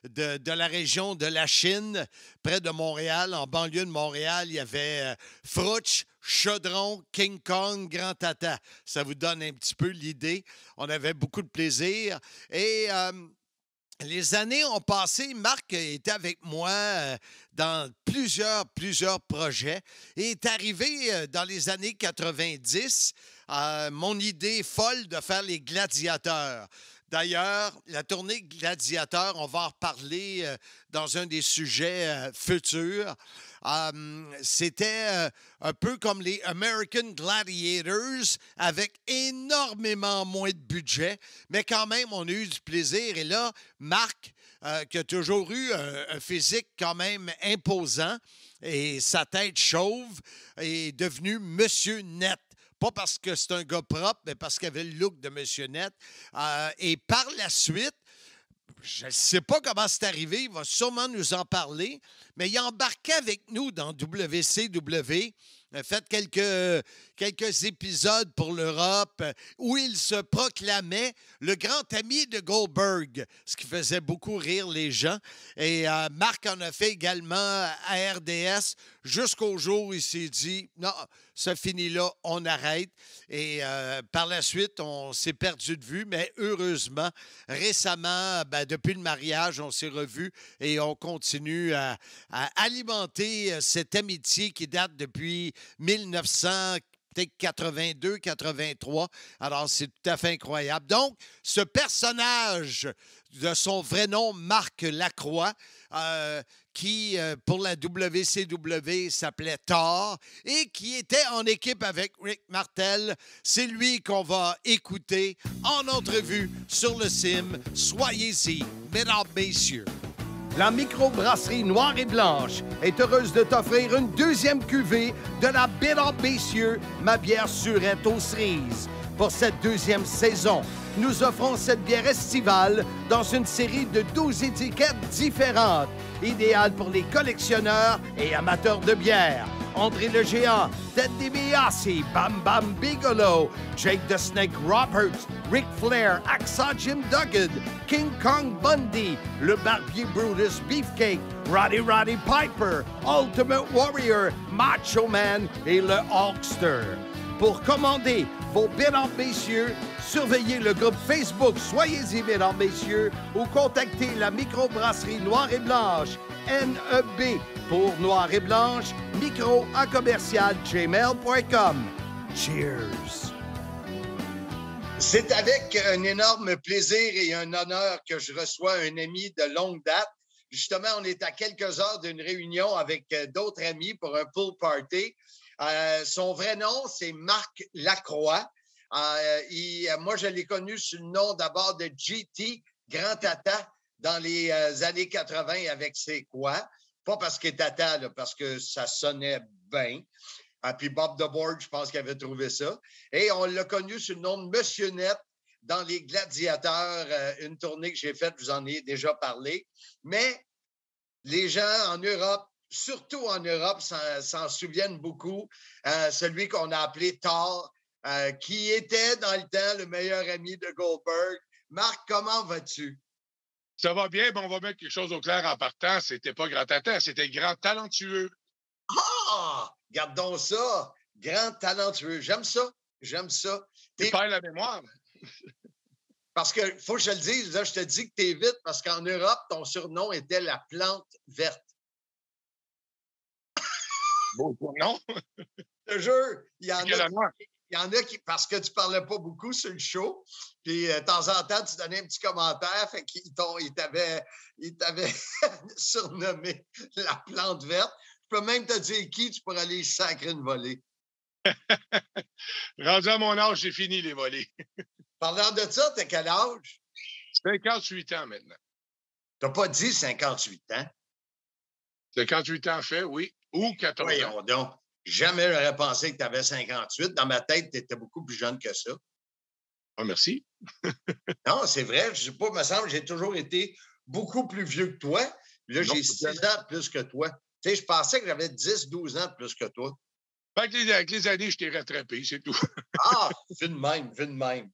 de la région de la Chine, près de Montréal, en banlieue de Montréal, il y avait Frouch, Chaudron, King Kong, Grand Tata. Ça vous donne un petit peu l'idée. On avait beaucoup de plaisir. Et les années ont passé. Marc était avec moi dans plusieurs projets. Et est arrivé dans les années 90 mon idée folle de faire les gladiateurs. D'ailleurs, la tournée Gladiateur, on va en reparler dans un des sujets futurs. C'était un peu comme les American Gladiators, avec énormément moins de budget, mais quand même, on a eu du plaisir. Et là, Marc, qui a toujours eu un physique quand même imposant et sa tête chauve, est devenu Monsieur Net. Pas parce que c'est un gars propre, mais parce qu'il avait le look de Monsieur Net. Et par la suite, je ne sais pas comment c'est arrivé, il va sûrement nous en parler, mais il a embarqué avec nous dans WCW. Il a fait quelques épisodes pour l'Europe où il se proclamait le grand ami de Goldberg, ce qui faisait beaucoup rire les gens. Et Marc en a fait également à RDS jusqu'au jour où il s'est dit « Non, ça finit là, on arrête. » Et par la suite, on s'est perdu de vue, mais heureusement, récemment, depuis le mariage, on s'est revus et on continue à alimenter cette amitié qui date depuis 1982, 83. Alors, c'est tout à fait incroyable. Donc, ce personnage de son vrai nom, Marc Lacroix, qui, pour la WCW, s'appelait Thor et qui était en équipe avec Rick Martel. C'est lui qu'on va écouter en entrevue sur le CIM. Soyez-y, mesdames, messieurs. La microbrasserie Noire et Blanche est heureuse de t'offrir une deuxième cuvée de la Mesdames, messieurs, ma bière surette aux cerises. Pour cette deuxième saison, nous offrons cette bière estivale dans une série de 12 étiquettes différentes, idéale pour les collectionneurs et amateurs de bière. André le Géant, Ted DiBiase, Bam Bam Bigelow, Jake the Snake Roberts, Ric Flair, Hacksaw Jim Duggan, King Kong Bundy, le Barbier Brutus Beefcake, Roddy Piper, Ultimate Warrior, Macho Man et le Hulkster. Pour commander vos Mesdames, messieurs, surveillez le groupe Facebook Soyez-y, Mesdames, messieurs, ou contactez la microbrasserie Noire et Blanche, NEB, pour Noire et Blanche, micro@commercial@gmail.com. Cheers! C'est avec un énorme plaisir et un honneur que je reçois un ami de longue date. Justement, on est à quelques heures d'une réunion avec d'autres amis pour un pool party. Son vrai nom, c'est Marc Lacroix. Moi, je l'ai connu sous le nom d'abord de GT, Grand Tata, dans les années 80 avec C'est quoi? Pas parce qu'il est Tata, là, parce que ça sonnait bien. Puis Bob the Board, je pense qu'il avait trouvé ça. Et on l'a connu sous le nom de Monsieur Net dans les Gladiateurs, une tournée que j'ai faite, je vous en ai déjà parlé. Mais les gens en Europe, surtout en Europe, s'en souviennent beaucoup. Celui qu'on a appelé Thor, qui était dans le temps le meilleur ami de Goldberg. Marc, comment vas-tu? Ça va bien, mais on va mettre quelque chose au clair en partant. C'était pas Grand Tata, c'était Grand Talentueux. Ah! Garde donc ça! Grand Talentueux. J'aime ça. Tu perds la mémoire. Parce que, faut que je te le dise, là, je te dis que tu es vite parce qu'en Europe, ton surnom était la plante verte. Bon, non? Je te jure, il y en Quel a. honneur. Il y en a qui, parce que tu ne parlais pas beaucoup sur le show, puis de temps en temps, tu donnais un petit commentaire, fait qu'ils t'avaient surnommé la plante verte. Je peux même te dire qui, tu pourrais aller sacrer une volée. Rendu à mon âge, j'ai fini les volets. Parlant de ça, t'as quel âge? 58 ans maintenant. T'as pas dit 58 ans. 58 ans fait, oui. Ou 14 ans. Voyons donc. Jamais j'aurais pensé que tu avais 58. Dans ma tête, tu étais beaucoup plus jeune que ça. Ah, merci. Non, c'est vrai. Je sais pas, me semble, j'ai toujours été beaucoup plus vieux que toi. Là, Non, j'ai 6 ans de plus que toi. Tu sais, je pensais que j'avais 10, 12 ans de plus que toi. Avec les années, je t'ai rattrapé, c'est tout. Ah, vu de même, vu de même.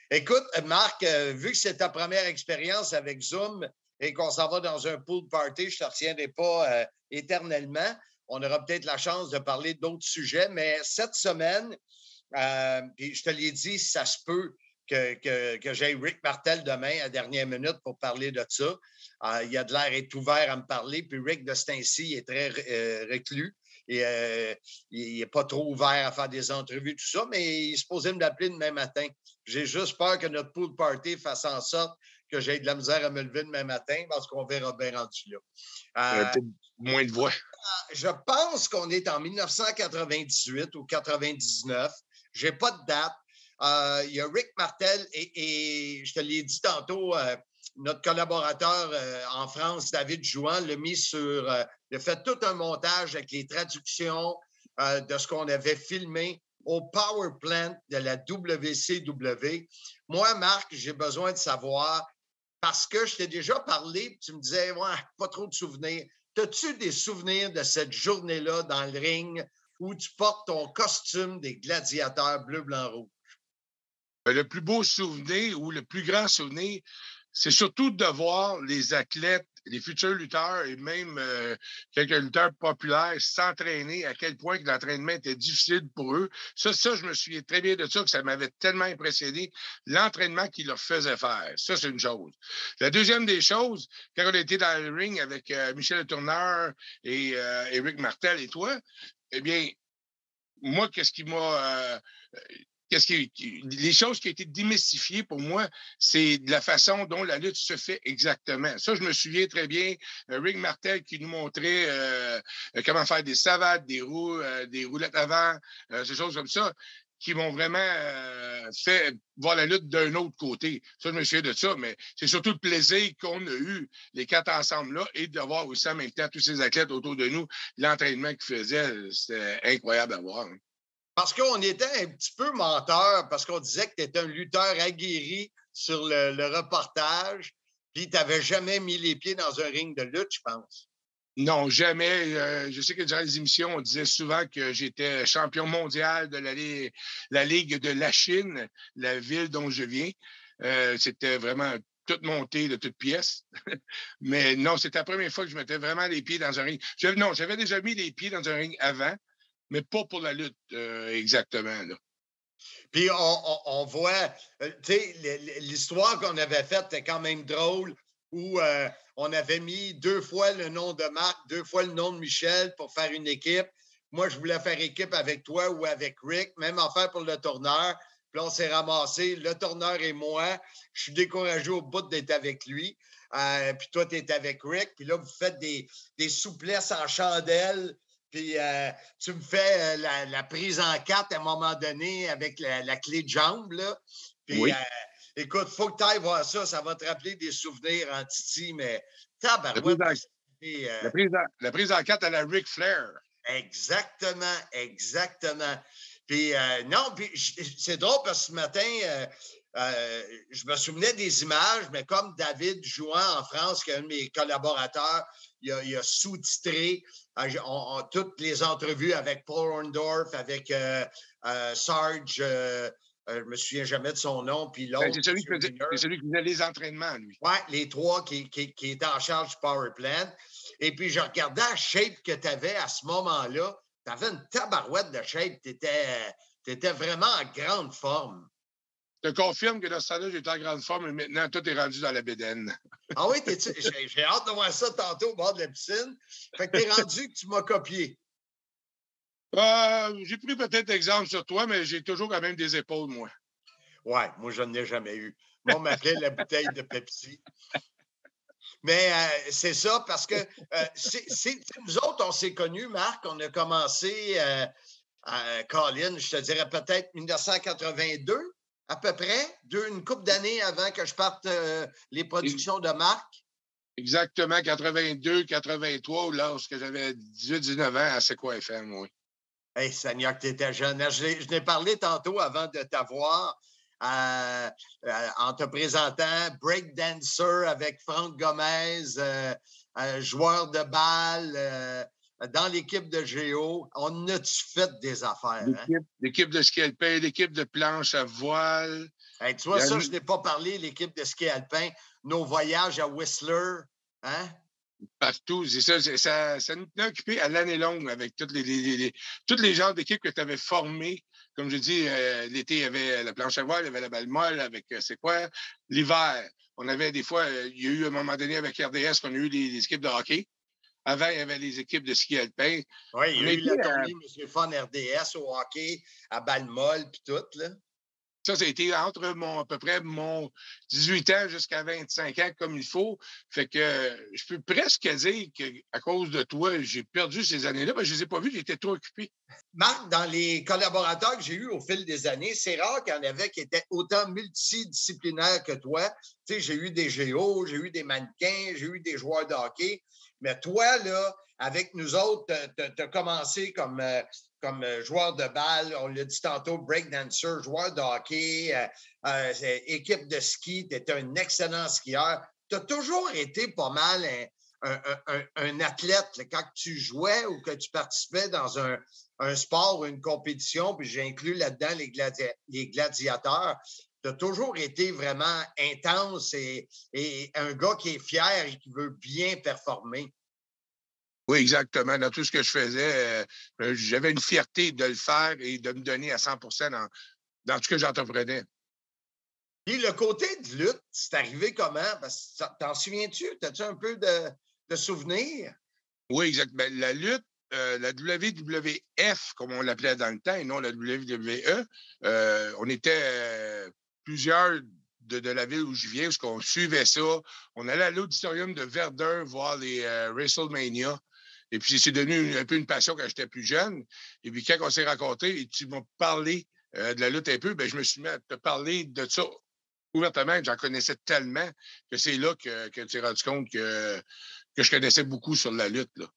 Écoute, Marc, vu que c'est ta première expérience avec Zoom et qu'on s'en va dans un pool party, je ne te retiendrai pas éternellement. On aura peut-être la chance de parler d'autres sujets, mais cette semaine, puis je te l'ai dit, ça se peut que j'aille Rick Martel demain à dernière minute pour parler de ça. Il a de l'air est ouvert à me parler, puis Rick de ce temps-ci est très reclus. Et, il n'est pas trop ouvert à faire des entrevues, tout ça, mais il est supposé me l'appeler demain matin. J'ai juste peur que notre pool party fasse en sorte que j'aie de la misère à me lever demain matin parce qu'on verra bien rendu là. Peut-être moins de voix. Je pense qu'on est en 1998 ou 99. Je n'ai pas de date. Il y a Rick Martel et je te l'ai dit tantôt, notre collaborateur en France, David Jouan, l'a mis sur... il a fait tout un montage avec les traductions de ce qu'on avait filmé au Power Plant de la WCW. Moi, Marc, j'ai besoin de savoir, parce que je t'ai déjà parlé, tu me disais, ouais, pas trop de souvenirs. As-tu des souvenirs de cette journée-là dans le ring où tu portes ton costume des gladiateurs bleu, blanc, rouge? Le plus beau souvenir ou le plus grand souvenir, c'est surtout de voir les athlètes, les futurs lutteurs et même quelques lutteurs populaires s'entraîner, à quel point que l'entraînement était difficile pour eux. Ça, je me souviens très bien de ça, que ça m'avait tellement impressionné, l'entraînement qu'ils leur faisaient faire. Ça, c'est une chose. La deuxième des choses, quand on était dans le ring avec Michel Le Tourneur et Éric Martel et toi, eh bien, moi, qu'est-ce qui m'a... les choses qui ont été démystifiées pour moi, c'est de la façon dont la lutte se fait exactement. Ça, je me souviens très bien. Rick Martel qui nous montrait comment faire des savades, des roulettes avant, ces choses comme ça, qui m'ont vraiment fait voir la lutte d'un autre côté. Ça, je me souviens de ça, mais c'est surtout le plaisir qu'on a eu, les quatre ensemble-là, et de voir aussi en même temps tous ces athlètes autour de nous, l'entraînement qu'ils faisaient, c'était incroyable à voir. Hein. Parce qu'on était un petit peu menteur, parce qu'on disait que tu étais un lutteur aguerri sur le reportage, puis tu n'avais jamais mis les pieds dans un ring de lutte, je pense. Non, jamais. Je sais que durant les émissions, on disait souvent que j'étais champion mondial de la Ligue de la Chine, la ville dont je viens. C'était vraiment toute montée de toutes pièces. Mais non, c'était la première fois que je mettais vraiment les pieds dans un ring. Non, j'avais déjà mis les pieds dans un ring avant, mais pas pour la lutte exactement. Là. Puis on voit, tu sais, l'histoire qu'on avait faite était quand même drôle, où on avait mis 2 fois le nom de Marc, 2 fois le nom de Michel pour faire une équipe. Moi, je voulais faire équipe avec toi ou avec Rick, même affaire pour le tourneur. Puis là, on s'est ramassé, le tourneur et moi. Je suis découragé au bout d'être avec lui. Puis toi, tu es avec Rick. Puis là, vous faites des souplesses en chandelle. Puis tu me fais la prise en 4 à un moment donné avec la clé de jambe, là. Puis oui. Écoute, il faut que tu ailles voir ça. Ça va te rappeler des souvenirs en Titi, mais tabarouette. La prise en 4 à la Ric Flair. Exactement, exactement. Puis non, puis c'est drôle parce que ce matin, je me souvenais des images, mais comme David Jouan en France, qui est un de mes collaborateurs, il a sous-titré toutes les entrevues avec Paul Orndorff, avec Sarge, je me souviens jamais de son nom, puis l'autre. C'est celui qui faisait les entraînements, lui. Oui, les 3 qui étaient en charge du Power Plant. Et puis, je regardais la shape que tu avais à ce moment-là. Tu avais une tabarouette de shape. Tu étais vraiment en grande forme. te confirme que dans ce temps-là, j'étais en grande forme, mais maintenant, tout est rendu dans la bédaine. Ah oui, j'ai hâte de voir ça tantôt au bord de la piscine. Fait que t'es rendu que tu m'as copié. J'ai pris peut-être exemple sur toi, mais j'ai toujours quand même des épaules, moi. Ouais, moi, je n'en ai jamais eu. Moi, on m'appelait la bouteille de Pepsi. Mais c'est ça, parce que nous autres, on s'est connus, Marc, on a commencé, Colin, je te dirais peut-être 1982, à peu près, une couple d'années avant que je parte les productions de Marc. Exactement, 82, 83, lorsque j'avais 18-19 ans à C'est quoi FM, oui. Hey, Seigneur, que tu étais jeune. Je n'ai parlé tantôt avant de t'avoir en te présentant breakdancer avec Franck Gomez, joueur de balle dans l'équipe de Géo. On a-tu fait des affaires? L'équipe de ski alpin, l'équipe de planche à voile. Hey, tu vois, ça, je n'ai pas parlé, l'équipe de ski alpin, nos voyages à Whistler, hein? Partout, c'est ça. Ça nous tenait occupés à l'année longue avec tous les genres d'équipes que tu avais formés. Comme je dis, l'été, il y avait la planche à voile, il y avait la balle molle avec c'est quoi? L'hiver, on avait des fois, il y a eu un moment donné avec RDS qu'on a eu des équipes de hockey. Avant, il y avait les équipes de ski alpin. Oui, il y a eu la tournée M. Fun RDS au hockey, à balle molle, puis tout, là. Ça a été entre à peu près mon 18 ans jusqu'à 25 ans comme il faut. Fait que je peux presque dire qu'à cause de toi, j'ai perdu ces années-là. Je ne les ai pas vus, j'étais trop occupé. Marc, dans les collaborateurs que j'ai eus au fil des années, c'est rare qu'il y en avait qui étaient autant multidisciplinaires que toi. Tu sais, j'ai eu des géos, j'ai eu des mannequins, j'ai eu des joueurs de hockey. Mais toi, là, avec nous autres, tu as commencé comme joueur de balle, on l'a dit tantôt, breakdancer, joueur de hockey, équipe de ski, tu étais un excellent skieur. Tu as toujours été pas mal un athlète là, quand tu jouais ou que tu participais dans un sport ou une compétition, puis j'ai inclus là-dedans les gladiateurs. Tu as toujours été vraiment intense et un gars qui est fier et qui veut bien performer. Oui, exactement. Dans tout ce que je faisais, j'avais une fierté de le faire et de me donner à 100 dans tout ce que j'entreprenais. Puis le côté de lutte, c'est arrivé comment? Parce que t'en souviens-tu? T'as-tu un peu de souvenirs? Oui, exactement. La lutte, la WWF, comme on l'appelait dans le temps, et non la WWE, on était plusieurs de la ville où je viens, parce qu'on suivait ça. On allait à l'auditorium de Verdun voir les WrestleMania. Et puis, c'est devenu un peu une passion quand j'étais plus jeune. Et puis, quand on s'est rencontrés et tu m'as parlé de la lutte un peu, bien, je me suis mis à te parler de ça ouvertement. J'en connaissais tellement que c'est là que tu t'es rendu compte que je connaissais beaucoup sur la lutte, là.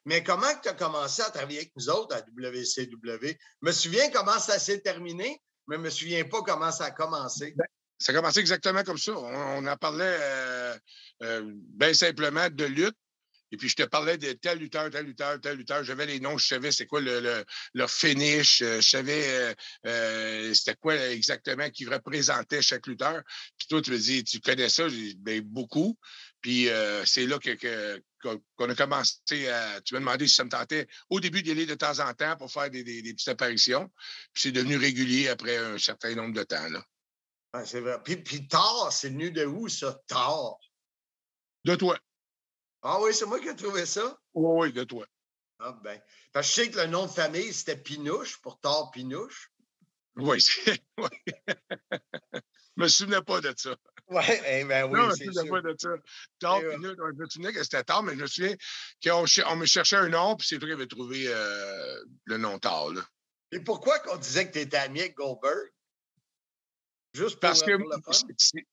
Mais comment tu as commencé à travailler avec nous autres à WCW? Je me souviens comment ça s'est terminé, mais je ne me souviens pas comment ça a commencé. Ça a commencé exactement comme ça. On en parlait bien simplement de lutte. Et puis, je te parlais de tel lutteur, tel lutteur, tel lutteur. J'avais les noms, je savais c'est quoi leur finish. Je savais c'était quoi exactement qui représentait chaque lutteur. Puis toi, tu me dis, tu connais ça? J'ai dit, bien, beaucoup. Puis c'est là qu'on a commencé à... Tu m'as demandé si ça me tentait au début d'y aller de temps en temps pour faire des petites apparitions. Puis c'est devenu régulier après un certain nombre de temps, là. Ah, c'est vrai. Puis Thor, c'est venu de où, ça, Thor? De toi. Ah oui, c'est moi qui ai trouvé ça? Oui, de toi. Ah ben. Parce que je sais que le nom de famille, c'était Pinouche, pour Thor Pinouche. Oui, oui. Je me souvenais pas de ça. Oui, ben oui, non, c'est sûr. sûr. Je me souvenais pas de ça. Thor, Pinouche, je me souvenais que c'était Thor, mais je me souviens qu'on me cherchait un nom, puis c'est toi qui avais trouvé le nom Thor, là. Et pourquoi qu'on disait que tu étais ami avec Goldberg? Juste Parce que, pour le fun?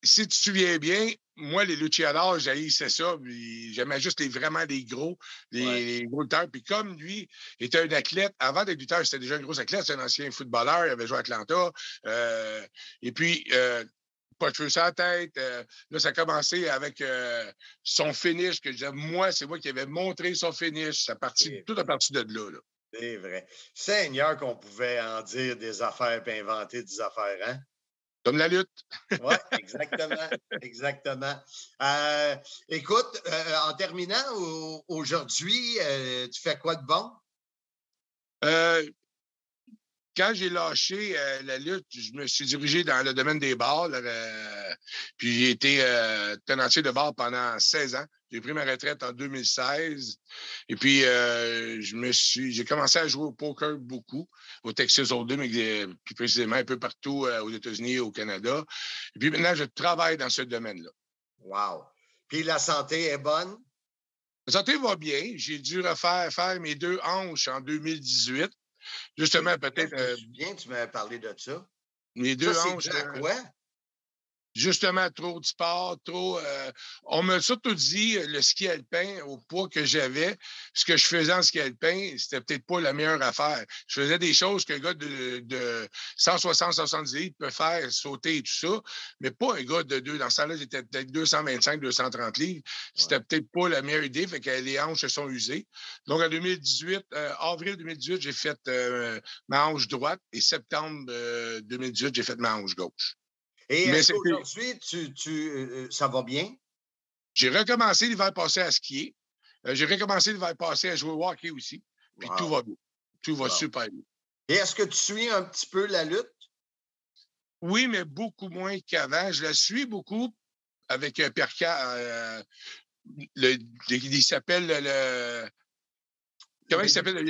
si tu te souviens bien, moi, les luchadors, j'haïssais ça. J'aimais juste vraiment les gros lutteurs. Puis comme lui était un athlète, avant d'être lutteur, c'était déjà un gros athlète. C'est un ancien footballeur. Il avait joué à Atlanta. Et puis, pas de cheveux sur la tête. Là, ça a commencé avec son finish. Que je disais, moi, c'est moi qui avais montré son finish. Tout a parti de là. C'est vrai. Seigneur qu'on pouvait en dire des affaires et inventer des affaires, hein? Comme la lutte. Oui, exactement. Exactement. Écoute, en terminant, aujourd'hui, tu fais quoi de bon? quand j'ai lâché la lutte, je me suis dirigé dans le domaine des bars. Puis j'ai été tenancier de bar pendant 16 ans. J'ai pris ma retraite en 2016. Et puis, j'ai commencé à jouer au poker beaucoup, au Texas Hold'em, mais plus précisément un peu partout aux États-Unis et au Canada. Et puis maintenant, je travaille dans ce domaine-là. Wow! Puis la santé est bonne? La santé va bien. J'ai dû faire mes 2 hanches en 2018. Justement, peut-être... Bien, tu m'avais parlé de ça. Mes 2 hanches... C'est quoi? Justement, trop de sport, trop... on m'a surtout dit, le ski alpin, au poids que j'avais, ce que je faisais en ski alpin, c'était peut-être pas la meilleure affaire. Je faisais des choses qu'un gars de 160-170 livres peut faire, sauter et tout ça, mais pas un gars de 2. Dans ce temps-là, j'étais peut-être 225-230 livres. C'était peut-être pas la meilleure idée, fait que les hanches se sont usées. Donc, en 2018, avril 2018, j'ai fait ma hanche droite et septembre 2018, j'ai fait ma hanche gauche. Et aujourd'hui, ça va bien? J'ai recommencé l'hiver passé à skier. J'ai recommencé l'hiver passé à jouer au hockey aussi. Puis tout va bien. Tout va super bien. Et est-ce que tu suis un petit peu la lutte? Oui, mais beaucoup moins qu'avant. Je la suis beaucoup avec Pierre Carl. Il s'appelle le... Comment il s'appelle?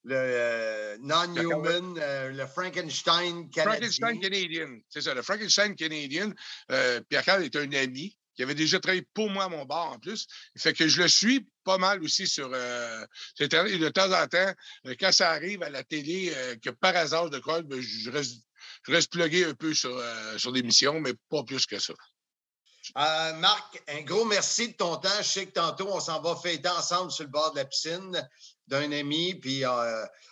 Le non-human, le Frankenstein canadien. Frankenstein canadien, c'est ça, le Frankenstein canadien. Pierre Carl est un ami qui avait déjà travaillé pour moi à mon bar en plus. Fait que je le suis pas mal aussi sur Internet. Et de temps en temps, quand ça arrive à la télé, que par hasard, je crois, je reste plugué un peu sur l'émission, mais pas plus que ça. Marc, un gros merci de ton temps. Je sais que tantôt, on s'en va fêter ensemble sur le bord de la piscine d'un ami, puis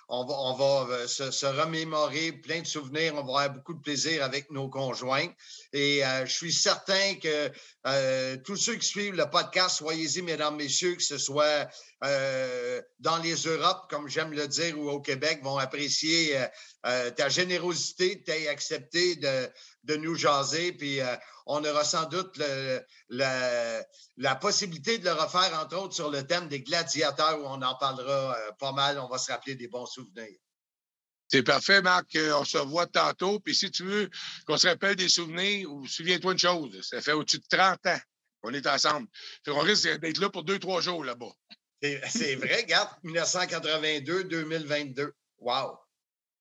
on va se remémorer plein de souvenirs. On va avoir beaucoup de plaisir avec nos conjoints. Et je suis certain que tous ceux qui suivent le podcast, soyez-y, mesdames, messieurs, que ce soit dans les Europes, comme j'aime le dire, ou au Québec, vont apprécier ta générosité de t'avoir accepté de nous jaser. Puis on aura sans doute la possibilité de le refaire, entre autres, sur le thème des gladiateurs, où on en parlera pas mal. On va se rappeler des bons souvenirs. C'est parfait, Marc. On se revoit tantôt. Puis si tu veux qu'on se rappelle des souvenirs, souviens-toi une chose, ça fait au-dessus de 30 ans qu'on est ensemble. On risque d'être là pour 2-3 jours là-bas. C'est vrai, regarde, 1982-2022. Wow!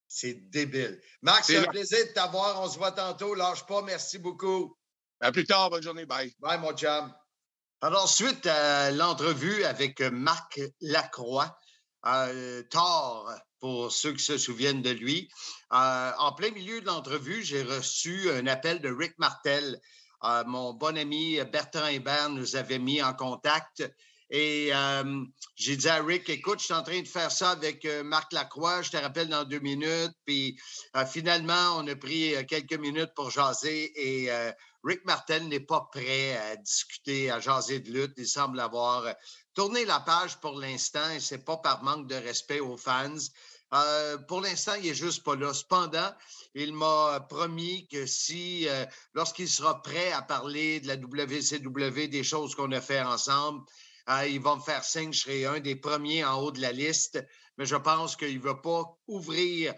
C'est débile. Marc, c'est un plaisir de t'avoir. On se voit tantôt. Lâche pas. Merci beaucoup. À plus tard. Bonne journée. Bye. Bye, mon chum. Alors, suite à l'entrevue avec Marc Lacroix, Thor, pour ceux qui se souviennent de lui, en plein milieu de l'entrevue, j'ai reçu un appel de Rick Martel. Mon bon ami Bertrand Hébert nous avait mis en contact. Et j'ai dit à Rick, écoute, je suis en train de faire ça avec Marc Lacroix, je te rappelle dans 2 minutes. Puis finalement, on a pris quelques minutes pour jaser et Rick Martel n'est pas prêt à discuter, à jaser de lutte. Il semble avoir tourné la page pour l'instant et ce n'est pas par manque de respect aux fans. Pour l'instant, il n'est juste pas là. Cependant, il m'a promis que lorsqu'il sera prêt à parler de la WCW, des choses qu'on a fait ensemble, il va me faire signe, je serai un des premiers en haut de la liste, mais je pense qu'il ne va pas ouvrir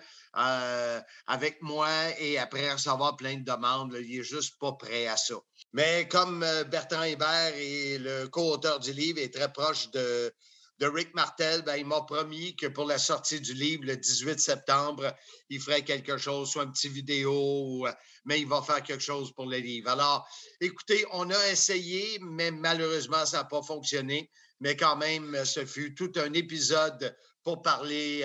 avec moi et après recevoir plein de demandes. Là, il n'est juste pas prêt à ça. Mais comme Bertrand Hébert est le co-auteur du livre et très proche de Rick Martel, il m'a promis que pour la sortie du livre, le 18 septembre, il ferait quelque chose, soit une petite vidéo, mais il va faire quelque chose pour le livre. Alors, écoutez, on a essayé, mais malheureusement, ça n'a pas fonctionné. Mais quand même, ce fut tout un épisode pour parler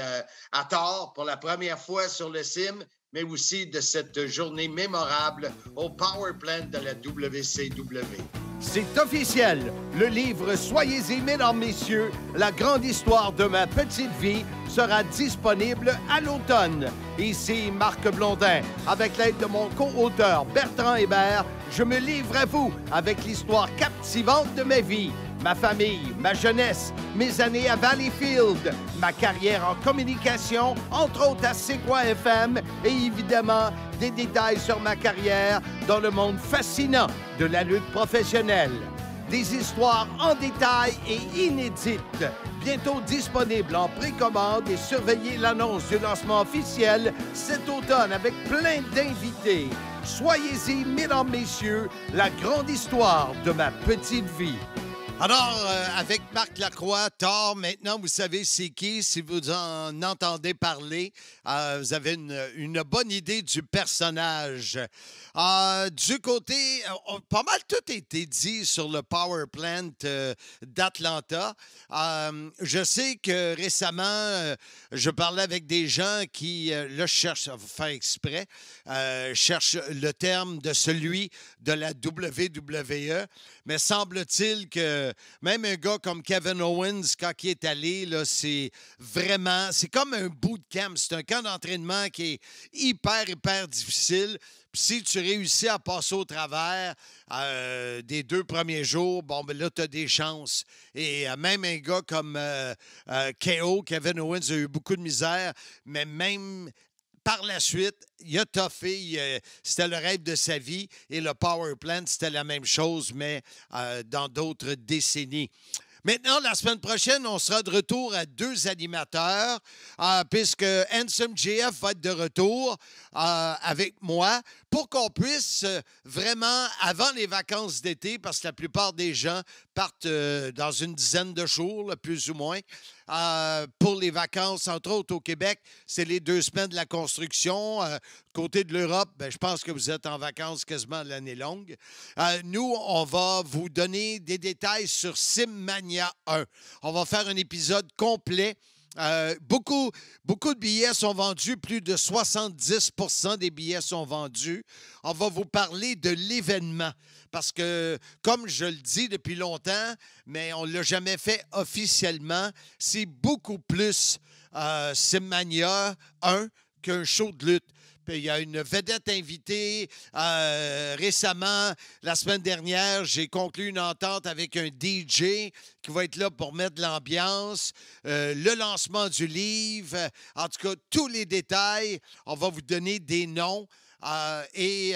à Thor pour la première fois sur le CIM, mais aussi de cette journée mémorable au Power Plant de la WCW. C'est officiel. Le livre Soyez-y, mesdames, messieurs, la grande histoire de ma petite vie sera disponible à l'automne. Ici Marc Blondin. Avec l'aide de mon co-auteur Bertrand Hébert, je me livre à vous avec l'histoire captivante de ma vie. Ma famille, ma jeunesse, mes années à Valleyfield, ma carrière en communication, entre autres à C'est quoi FM, et évidemment des détails sur ma carrière dans le monde fascinant de la lutte professionnelle. Des histoires en détail et inédites. bientôt disponible en précommande et surveillez l'annonce du lancement officiel cet automne avec plein d'invités. Soyez-y, mesdames, messieurs, la grande histoire de ma petite vie. Alors, avec Marc Lacroix, Thor, maintenant, vous savez c'est qui. Si vous en entendez parler, vous avez une bonne idée du personnage. Du côté, pas mal tout a été dit sur le Power Plant d'Atlanta. Je sais que récemment, je parlais avec des gens qui, là, je cherche à faire exprès, cherchent le terme de celui de la WWE, mais semble-t-il que même un gars comme Kevin Owens, quand il est allé, là, c'est comme un bootcamp. C'est un camp d'entraînement qui est hyper difficile. Puis si tu réussis à passer au travers des 2 premiers jours, bon, ben là, tu as des chances. Et même un gars comme KO, Kevin Owens, a eu beaucoup de misère, mais même par la suite, il a toffé, c'était le rêve de sa vie, et le Power Plant, c'était la même chose, mais dans d'autres décennies. Maintenant, la semaine prochaine, on sera de retour à 2 animateurs, puisque Handsome JF va être de retour avec moi pour qu'on puisse vraiment, avant les vacances d'été, parce que la plupart des gens partent dans une dizaine de jours, là, plus ou moins, pour les vacances, entre autres au Québec, c'est les 2 semaines de la construction. Côté de l'Europe, ben, je pense que vous êtes en vacances quasiment l'année longue. Nous, on va vous donner des détails sur SimMania 1. On va faire un épisode complet. Beaucoup de billets sont vendus, plus de 70 % des billets sont vendus. On va vous parler de l'événement parce que, comme je le dis depuis longtemps, mais on ne l'a jamais fait officiellement, c'est beaucoup plus SimMania 1 qu'un show de lutte. Puis il y a une vedette invitée. Récemment, la semaine dernière, j'ai conclu une entente avec un DJ qui va être là pour mettre de l'ambiance. Le lancement du livre. En tout cas, tous les détails. On va vous donner des noms. Et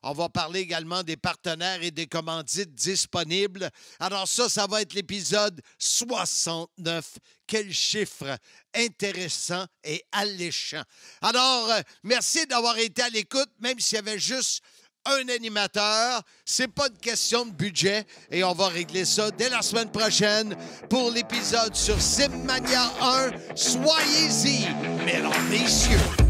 on va parler également des partenaires et des commandites disponibles. Alors ça va être l'épisode 69. Quel chiffre intéressant et alléchant. Alors, merci d'avoir été à l'écoute, même s'il y avait juste un animateur. C'est pas une question de budget et on va régler ça dès la semaine prochaine pour l'épisode sur SimMania 1. Soyez-y, mesdames, messieurs.